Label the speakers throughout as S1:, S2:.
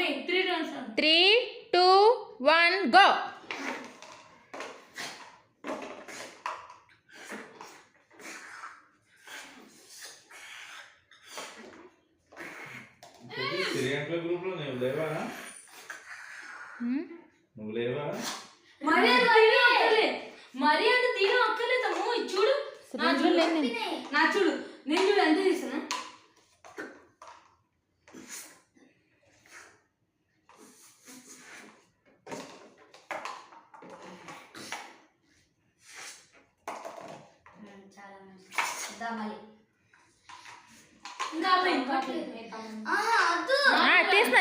S1: 3, 2, 1 go.
S2: మరి అంత తీరం అక్కర్లేదమ్మో చూడు నా చూడు నేను చూడు ఎంత తీసాను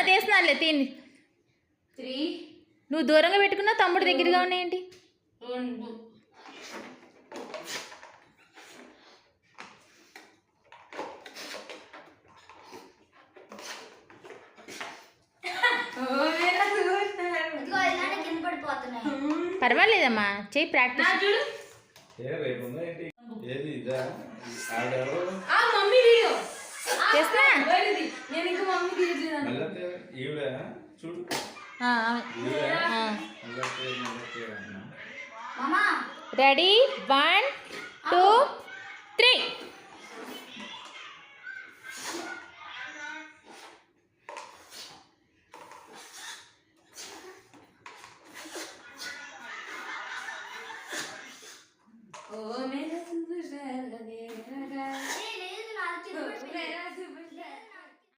S1: తీసినాలే తిని
S2: 3
S1: నువ్వు దూరంగా పెట్టుకున్నా తమ్ముడు దగ్గరగా ఉన్నాయేంటి
S2: 2
S1: పర్వాలేదమ్మా చెయ్యి ప్రాక్టీస్ రెడీ 1 2 3